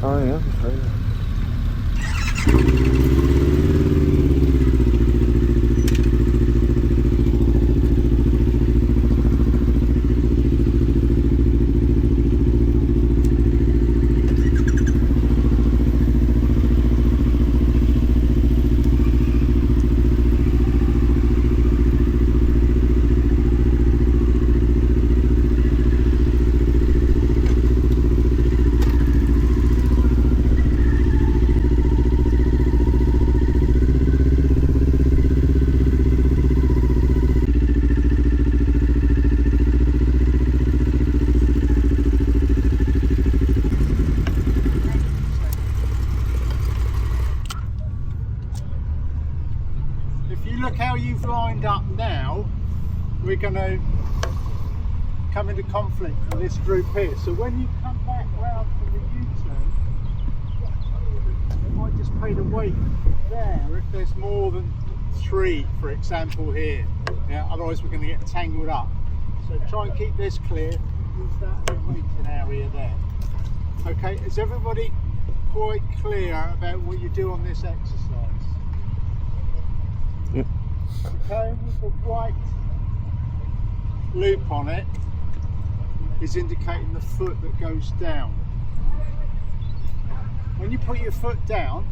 Oh yeah, okay. Look how you've lined up now. We're going to come into conflict with this group here. So when you come back round from the U-turn, it might just pay to wait there if there's more than 3, for example, here. Yeah, otherwise we're going to get tangled up. So try and keep this clear. Use that as a waiting area there. Okay, is everybody quite clear about what you do on this exercise? Yep. Okay, with the white loop on it is indicating the foot that goes down. When you put your foot down,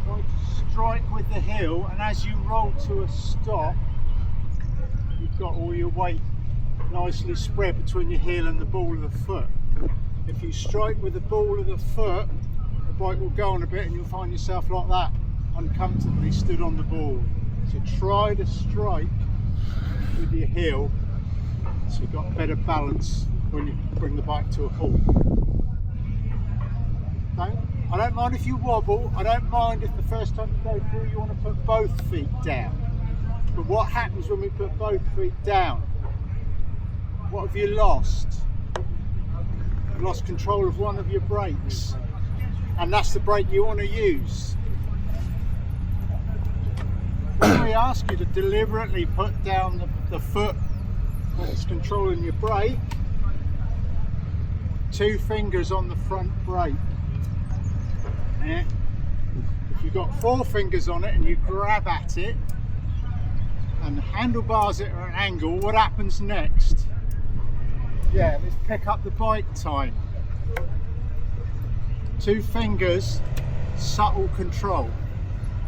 try to strike with the heel, and as you roll to a stop, you've got all your weight nicely spread between your heel and the ball of the foot. If you strike with the ball of the foot, the bike will go on a bit and you'll find yourself like that, uncomfortably stood on the board. So try to strike with your heel so you've got better balance when you bring the bike to a halt. Okay? I don't mind if you wobble, I don't mind if the first time you go through you want to put both feet down. But what happens when we put both feet down? What have you lost? You've lost control of one of your brakes, and that's the brake you want to use. When we ask you to deliberately put down the foot that's controlling your brake, 2 fingers on the front brake. Yeah. If you've got 4 fingers on it and you grab at it and the handlebars are at an angle, what happens next? Yeah, let's pick up the bike time. 2 fingers, subtle control.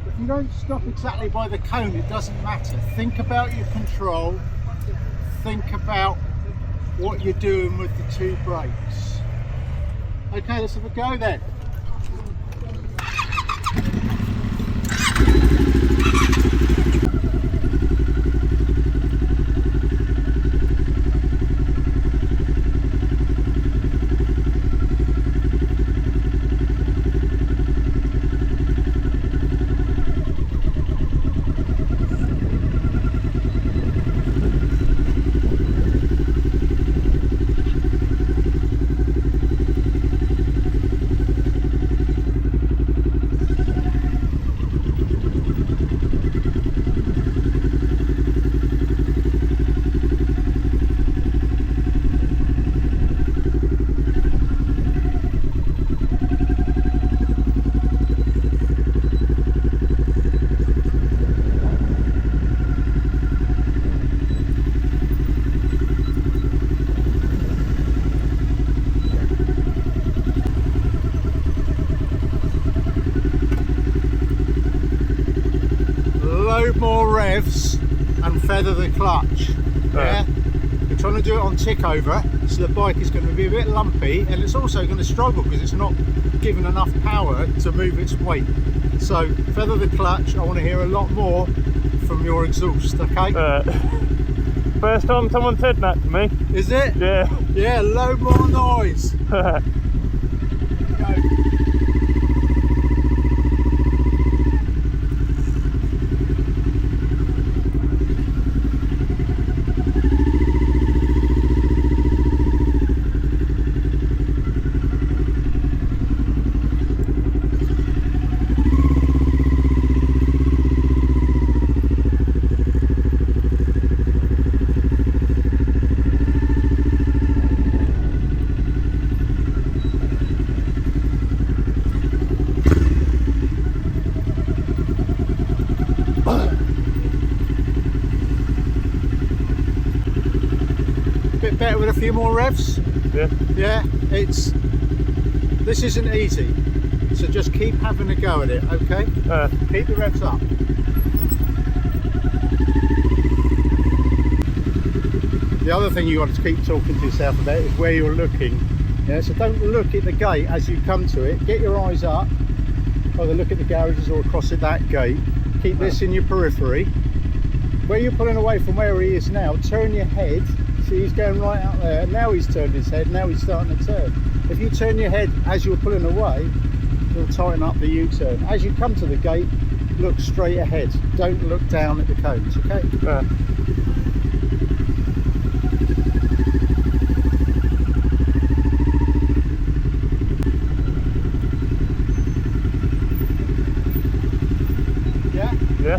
If you don't stop exactly by the cone, it doesn't matter. Think about your control. Think about what you're doing with the 2 brakes. Okay, let's have a go then. More revs and feather the clutch. Yeah, we're trying to do it on tick over, so the bike is going to be a bit lumpy, and it's also going to struggle because it's not given enough power to move its weight. So feather the clutch. I want to hear a lot more from your exhaust. Okay. First time someone said that to me. Is it? Yeah. Yeah. Load more noise. Go. bit better with a few more revs. Yeah. Yeah, this isn't easy, so just keep having a go at it, okay? Keep the revs up. The other thing you got to keep talking to yourself about is where you're looking. Yeah, so don't look at the gate as you come to it. Get your eyes up, either look at the garages or across at that gate. Keep this in your periphery. Where you're pulling away from where he is now, turn your head. See, he's going right out there. Now he's turned his head, now he's starting to turn. If you turn your head as you're pulling away, you'll tighten up the U-turn. As you come to the gate, look straight ahead. Don't look down at the cones, okay? Yeah.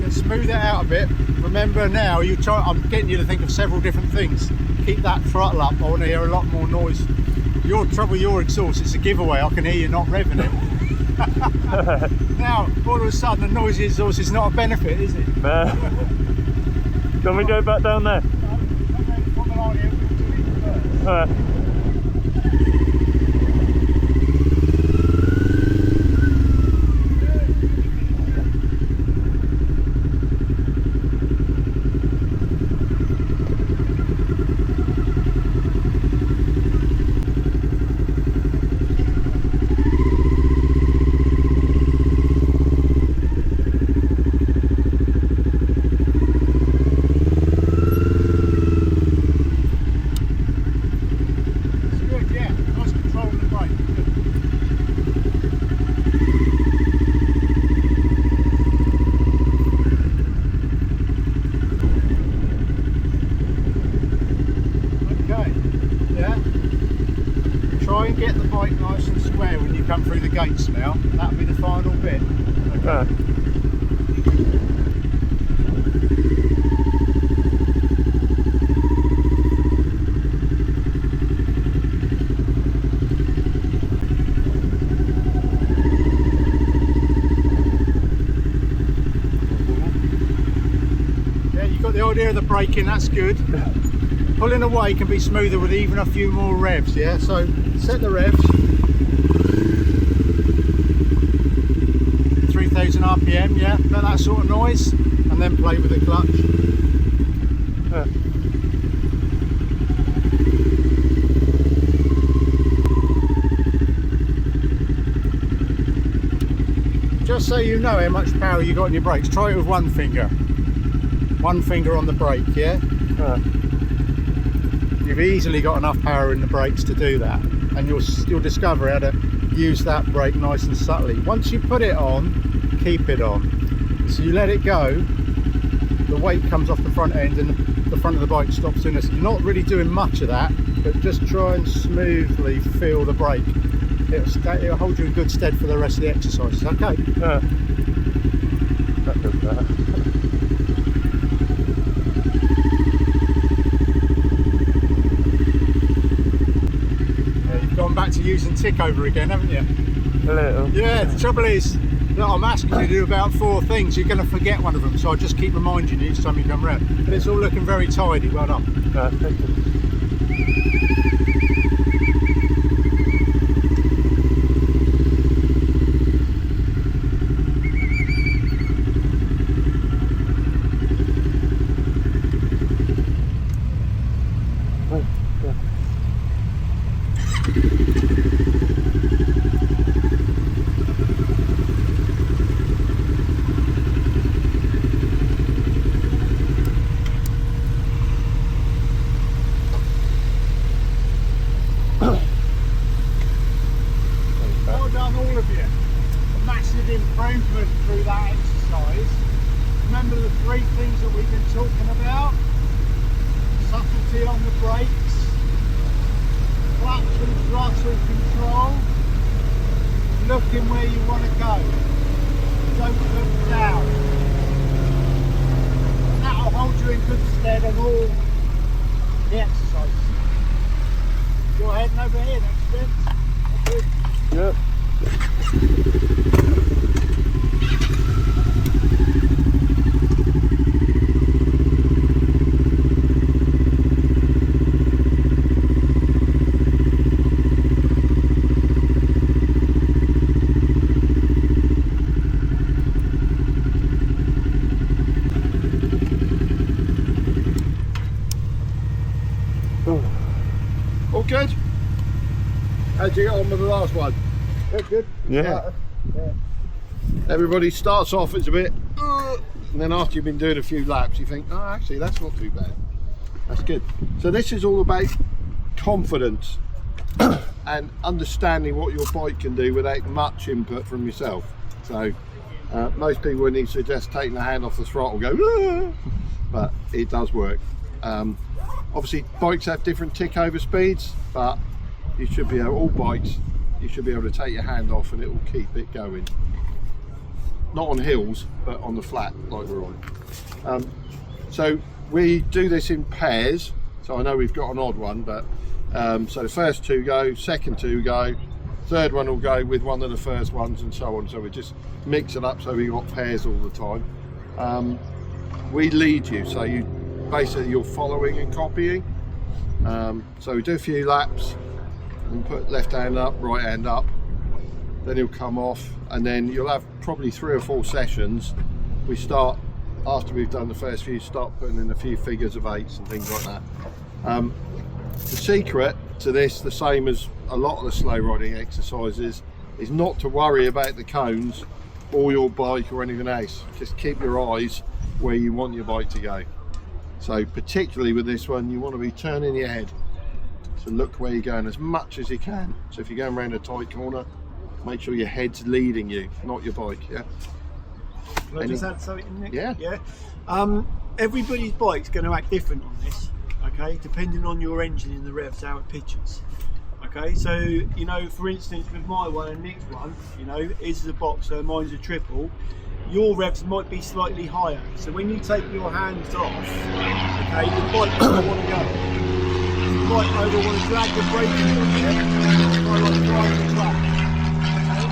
And smooth it out a bit. Remember now, I'm getting you to think of several different things. Keep that throttle up. I want to hear a lot more noise. Your trouble, your exhaust, it's a giveaway. I can hear you not revving it. Now, all of a sudden, the noisy exhaust is not a benefit, is it? No. Can we go back down there? Try and get the bike nice and square when you come through the gates now. That'll be the final bit. Okay. Yeah, you've got the idea of the braking, that's good. Pulling away can be smoother with even a few more revs, yeah? So set the revs. 3000 RPM, yeah? About that sort of noise. And then play with the clutch. Just so you know how much power you got in your brakes, try it with one finger. One finger on the brake, yeah? You've easily got enough power in the brakes to do that, and you'll discover how to use that brake nice and subtly. Once you put it on, keep it on. So you let it go, the weight comes off the front end and the front of the bike stops in this. You're not really doing much of that, but just try and smoothly feel the brake. It'll hold you in good stead for the rest of the exercises, okay? That does that. Gone back to using tick over again, haven't you? A little. Yeah, the trouble is that I'm asking you to do about 4 things. You're going to forget one of them, so I just keep reminding you each time you come round. But it's all looking very tidy. Well done. Thank you. Well done, all of you. A massive improvement through that exercise. Remember the 3 things that we've been talking about? Subtlety on the brakes, clutch and throttle control, looking where you want to go. Don't look down. And that'll hold you in good stead on all the exercises. You're heading over here next bit. Good. Yep. All good? How'd you get on with the last one? Good. Yeah. Everybody starts off, it's a bit, and then after you've been doing a few laps, you think, oh, actually, that's not too bad. That's good. So this is all about confidence and understanding what your bike can do without much input from yourself. So most people would need to suggest taking the hand off the throttle, go, but it does work. Obviously, bikes have different tick over speeds, but you should be able, all bikes, you should be able to take your hand off and it will keep it going. Not on hills, but on the flat like we're on. So we do this in pairs. So I know we've got an odd one, but so the first two go, second two go, third one will go with one of the first ones, and so on. So we just mix it up so we've got pairs all the time. We lead you, so you basically you're following and copying. So we do a few laps and put left hand up, right hand up, then he'll come off, and then you'll have probably 3 or 4 sessions. We start, after we've done the first few, start putting in a few figures of 8s and things like that. The secret to this, the same as a lot of the slow riding exercises, is not to worry about the cones or your bike or anything else. Just keep your eyes where you want your bike to go. So particularly with this one, you want to be turning your head. So look where you're going as much as you can. So if you're going around a tight corner, make sure your head's leading you, not your bike. Yeah. Can I just add something, Nick? Yeah. Everybody's bike's going to act different on this, okay, depending on your engine and the revs, how it pitches. Okay, so, you know, for instance, with my one and Nick's one, you know, his is a boxer, mine's a triple, your revs might be slightly higher. So when you take your hands off, okay, the bike doesn't want to go. You might either want to drag the brake a little bit, or like drive the clutch. Okay?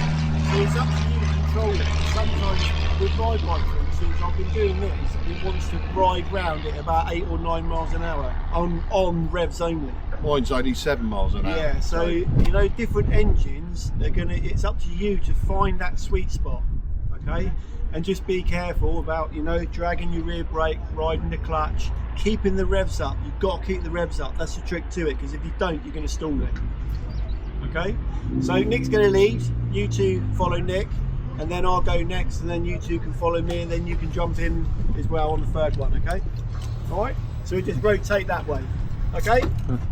So it's up to you to control it. Sometimes with my bike, for instance, I've been doing this, it wants to ride round at about 8 or 9 miles an hour on revs only. Mine's only 7 miles an hour. Yeah, so you know, different engines, it's up to you to find that sweet spot, okay? And just be careful about, you know, dragging your rear brake, riding the clutch, keeping the revs up. You've got to keep the revs up. That's the trick to it, because if you don't, you're going to stall it. Okay? So Nick's going to lead. You two follow Nick, and then I'll go next, and then you two can follow me, and then you can jump in as well on the third one. Okay? All right? So we just rotate that way. Okay?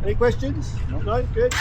Any questions? No? Good?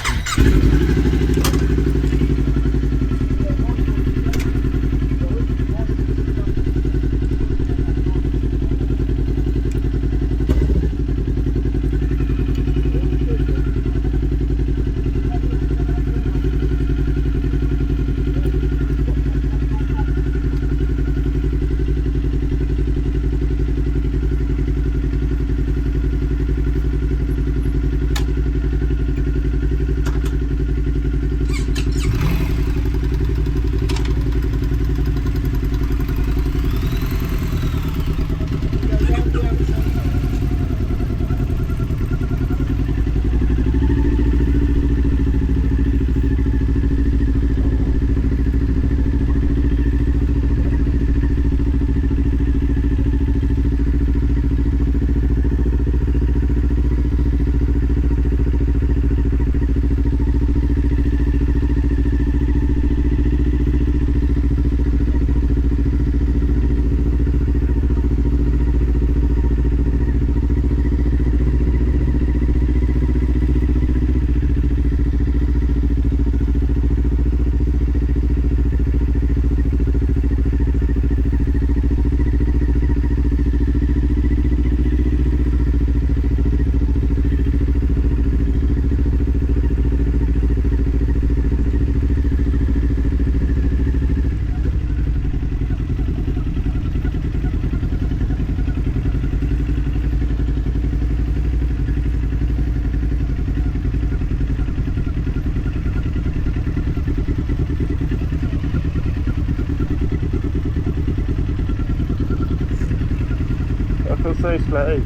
so slow.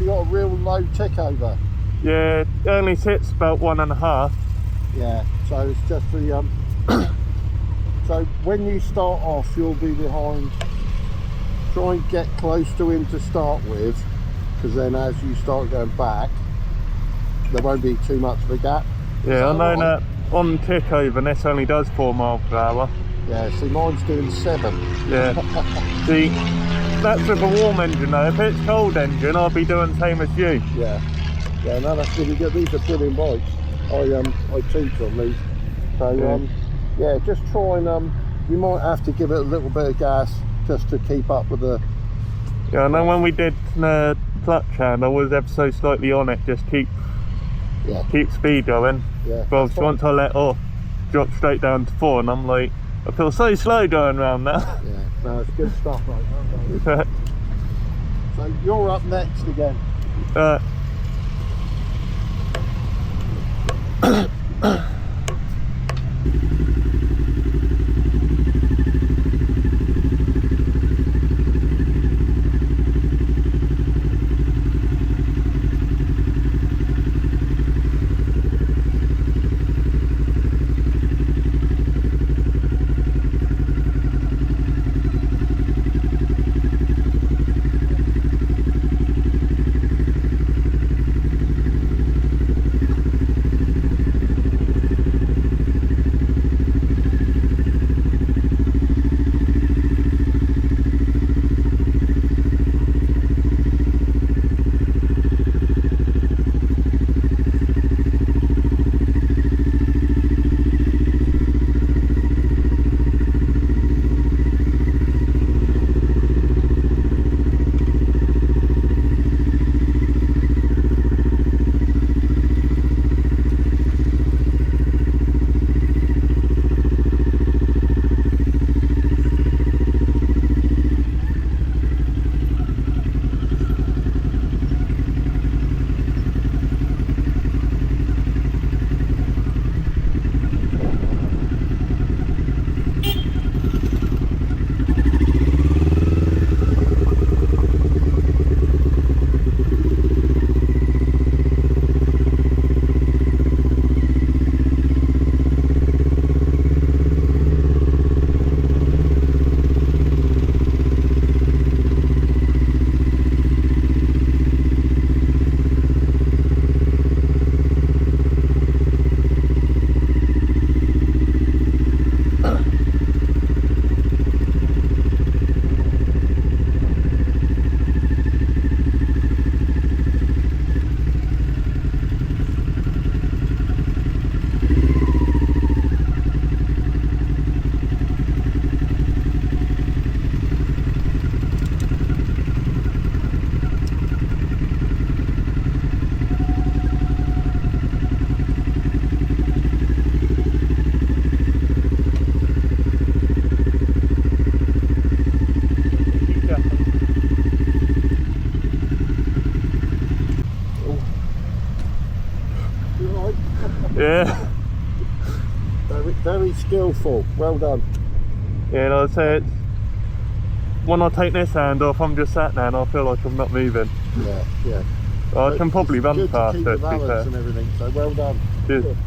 you got a real low tick over. Yeah, it only sits about 1.5. Yeah, so it's just the so when you start off, you'll be behind. Try and get close to him to start with, because then as you start going back, there won't be too much of a gap. Yeah, I know that on tick over, this only does 4 miles per hour. Yeah, see, mine's doing 7. Yeah. See, that's with a warm engine though. If it's cold engine, I'll be doing the same as you. Yeah. Yeah, no, that's really good. These are brilliant bikes. I teach on these. So yeah, just try and you might have to give it a little bit of gas just to keep up with the. Yeah, I know when we did the clutch hand, I was ever so slightly on it, just keep speed going. Yeah. Well, once I let off, drop straight down to 4, and I'm like, I feel so slow going around now. Yeah, no, it's good stuff, mate. So you're up next again. Yeah. Very skillful. Well done. Yeah, I'd say it's, when I take this hand off, I'm just sat there and I feel like I'm not moving. Yeah, yeah. I can probably run past it, to to keep the be fair. balance and everything, so well done. Cheers. Good.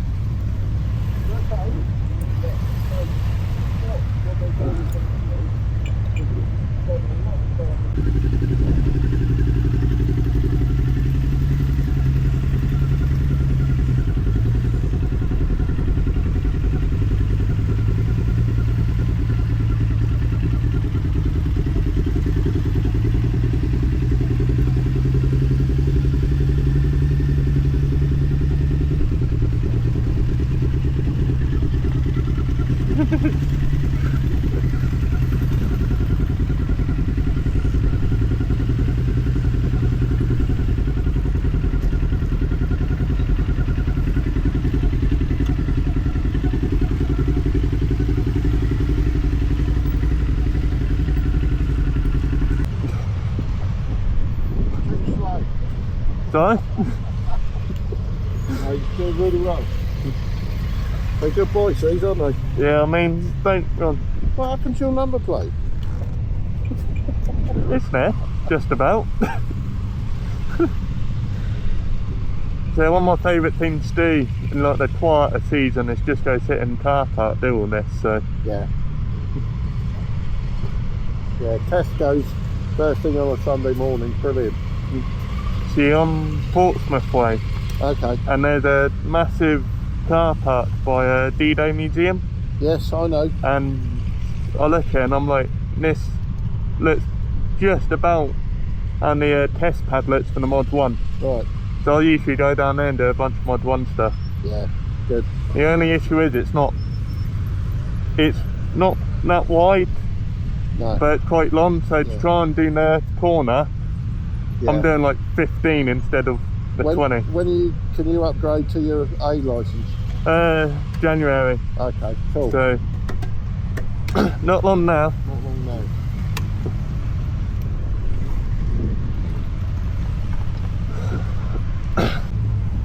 Sorry? They're doing really well. They're good boys, these, aren't they? Yeah, I mean, don't... What happened to your number plate? It's there, just about. So one of my favourite things to do in like the quieter season is just go sit in the car park, do all this. So yeah. Yeah, Tesco's first thing on a Sunday morning, brilliant. see on Portsmouth Way, Okay. and there's a massive car park by a D-Day museum. Yes, I know. And I look at it and I'm like, this looks just about on the test padlets for the Mod 1. Right. So I usually go down there and do a bunch of Mod 1 stuff. Yeah, good. The only issue is it's not that wide, No. but it's quite long, so to try and do the corner, Yeah. I'm doing like 15 instead of the 20. Can you upgrade to your A licence? January. Okay, cool. So not long now. Not long now.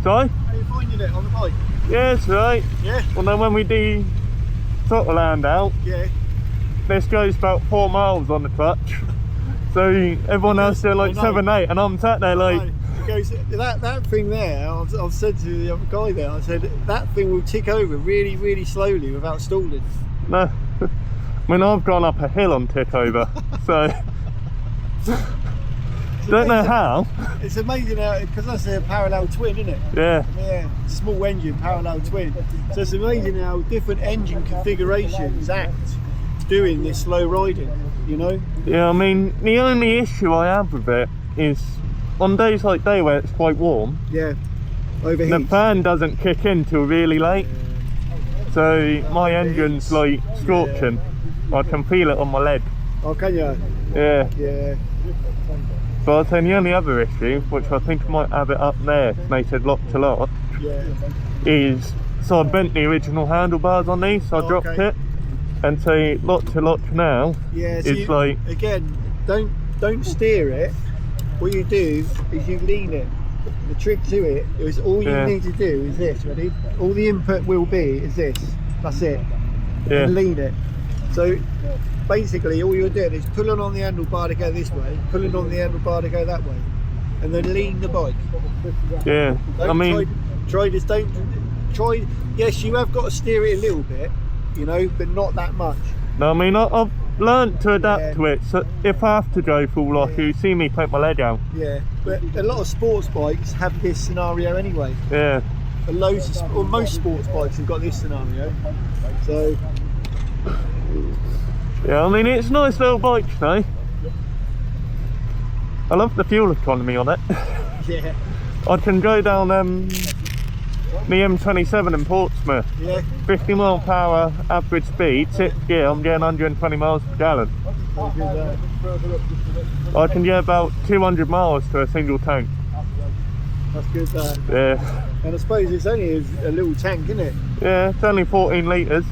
Sorry? How are you finding it on the bike? Yeah, it's right. Yeah? Well, then when we do Thruxton out, Yeah. this goes about 4 miles on the clutch. So everyone else doing like I know. 7, 8, and I'm sat there like, It goes, that thing there, I've said to the other guy there, I said, that thing will tick over really, really slowly without stalling. no. I mean, I've gone up a hill on tick over, so don't know how. It's amazing how, because that's a parallel twin, isn't it? Yeah, Yeah, small engine, parallel twin. So it's amazing how different engine configurations act doing this slow riding, you know? yeah. I mean, the only issue I have with it is on days like today where it's quite warm, Yeah, the overheat. fan doesn't kick in till really late. So my engine's like scorching. I can feel it on my leg. Oh, can you? Yeah. Yeah. But I'd say the only other issue, which I think I might have it up there, and they said lock to lock, Yeah. is so I bent the original handlebars on these, so I dropped Okay. it. And so lock to lock now Yeah, so is like, again, don't steer it. What you do is you lean it. The trick to it is all you Yeah. need to do is this, ready? All the input will be is this. That's it. yeah, And lean it. So basically all you're doing is pulling on the handlebar to go this way, pulling on the handlebar to go that way, and then lean the bike. yeah. I Don't mean, try this. Don't try. Yes, you have got to steer it a little bit, you know, but not that much. no, I mean, I've learned to adapt Yeah. to it. So if I have to go full lock, you see me take my leg out. Yeah, but a lot of sports bikes have this scenario anyway. Yeah, And most sports bikes have got this scenario. So yeah. I mean, it's a nice little bike today. I love the fuel economy on it. yeah, I can go down the M27 in Portsmouth. yeah. 50 mile per hour average speed, 6th gear, I'm getting 120 miles per gallon. Very good, I can get about 200 miles to a single tank. that's good. Yeah, And I suppose it's only a little tank, isn't it? yeah, it's only 14 litres.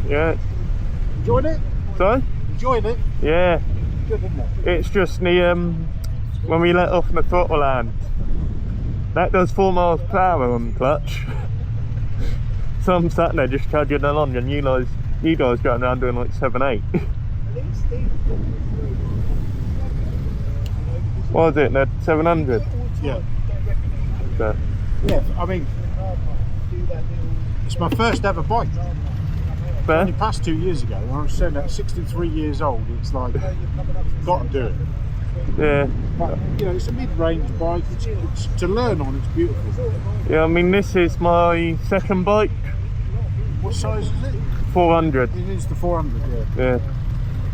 Yeah, Enjoying it? so, Enjoying it? yeah, Good, isn't it? it's just the, when we let off the throttle hand, that does 4 miles per hour on the clutch. So I'm sat there just chugging along and you guys going around doing like 7, 8. What is it, the 700? Yeah. So, Yeah, I mean, it's my first ever bike. fair. Only passed 2 years ago. And I was saying at 63 years old, it's like, got to do it. Yeah. But, you know, it's a mid-range bike. It's to learn on, it's beautiful. Yeah, I mean, this is my second bike. What size is it? 400. It is the 400, yeah. Yeah.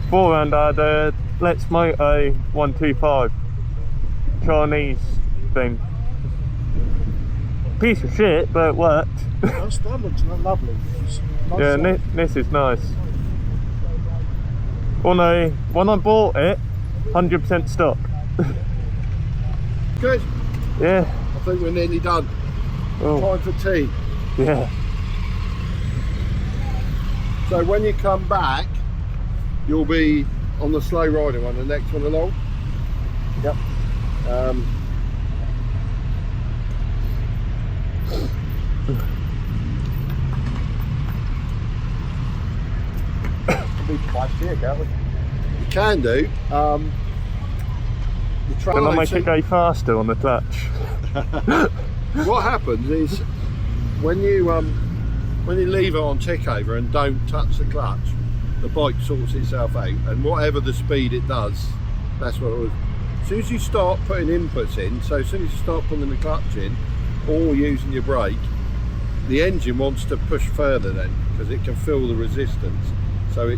400, I had a Let's Moto 125. Chinese thing. Piece of shit, but it worked. That looks lovely. It's nice Yeah, size. this is nice. When I bought it, 100% stock. Good. Yeah. I think we're nearly done. Oh, Time for tea. yeah. So when you come back, you'll be on the slow riding one, the next one along. Yep. You can do. The Can I make it go faster on the clutch? What happens is when you leave it on tick over and don't touch the clutch, the bike sorts itself out, and whatever the speed it does, that's what it was. As soon as you start putting inputs in, so as soon as you start putting the clutch in or using your brake, the engine wants to push further then, because it can feel the resistance, so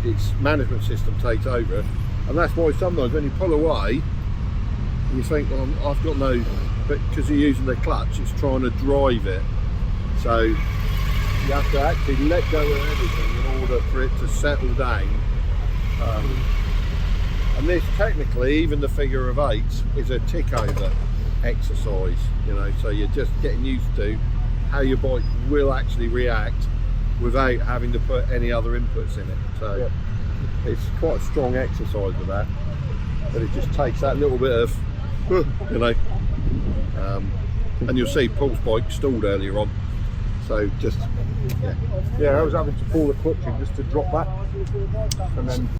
its management system takes over. And that's why sometimes when you pull away and you think, well, I've got no, but because you're using the clutch, it's trying to drive it, so you have to actually let go of everything in order for it to settle down. And this, technically, even the figure of 8 is a tick over exercise, you know, so you're just getting used to how your bike will actually react without having to put any other inputs in it. So Yep. it's quite a strong exercise with that, but it just takes that little bit of, you know, and you'll see Paul's bike stalled earlier on, so just, yeah. Yeah, I was having to pull the clutch in just to drop back. And then